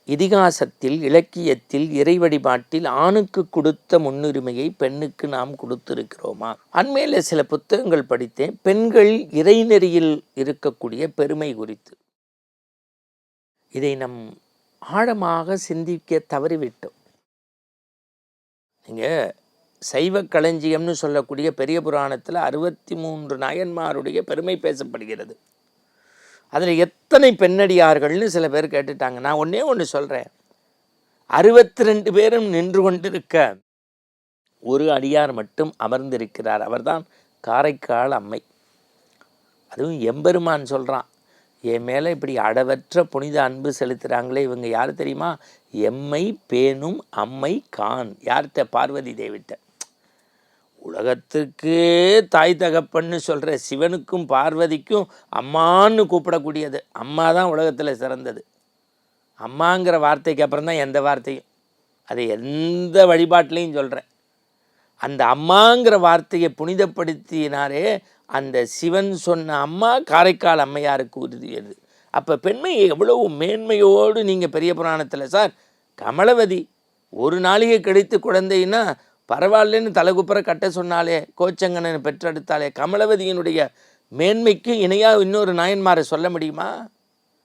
இதிகாசத்தில், இலக்கியத்தில், இறை வழிபாட்டில் ஆணுக்கு கொடுத்த முன்னுரிமையை பெண்ணுக்கு நாம் கொடுத்திருக்கிறோமா? அண்மையில் சில புத்தகங்கள் படித்தேன், பெண்கள் இறைநெறியில் இருக்கக்கூடிய பெருமை குறித்து. இதை நம் ஆழமாக சிந்திக்க தவறிவிட்டோம். நீங்கள் சைவ களஞ்சியம்னு சொல்லக்கூடிய பெரிய புராணத்தில் 63 நாயன்மாருடைய பெருமை பேசப்படுகிறது. அதில் எத்தனை பெண்ணடியார்கள்னு சில பேர் கேட்டுட்டாங்க. நான் ஒன்றே ஒன்று சொல்கிறேன், 62 பேரும் நின்று கொண்டிருக்க ஒரு அடியார் மட்டும் அமர்ந்திருக்கிறார். அவர்தான் காரைக்கால் அம்மை. அதுவும் எம்பெருமான் சொல்கிறான், என் மேலே இப்படி அடவற்ற புனித அன்பு செலுத்துகிறாங்களே, இவங்க யார் தெரியுமா? எம்மை பேணும் அம்மை கான். யார்கிட்ட? பார்வதி தேவிட்ட. உலகத்துக்கு தாய் தகப்பன்னு சொல்கிற சிவனுக்கும் பார்வதிக்கும் அம்மான்னு கூப்பிடக்கூடியது. அம்மா தான் உலகத்தில் சிறந்தது. அம்மாங்கிற வார்த்தைக்கு அப்புறம் தான் எந்த வார்த்தையும். அதை எந்த வழிபாட்டிலையும் சொல்கிறேன். அந்த அம்மாங்கிற வார்த்தையை புனிதப்படுத்தினாரே அந்த சிவன் சொன்ன அம்மா காரைக்கால் அம்மையாருக்கு உறுதியது. அப்போ பெண்மையை எவ்வளவு மேன்மையோடு நீங்கள் பெரிய புராணத்தில், சார் கமலவதி ஒரு நாளிகை கழித்து குழந்தைன்னா பரவாயில்லன்னு தலைகுப்புற கட்ட சொன்னாலே, கோச்சங்கனை பெற்றெடுத்தாலே, கமலவதியினுடைய மேன்மைக்கு இணையாக இன்னொரு நாயன்மாரை சொல்ல முடியுமா?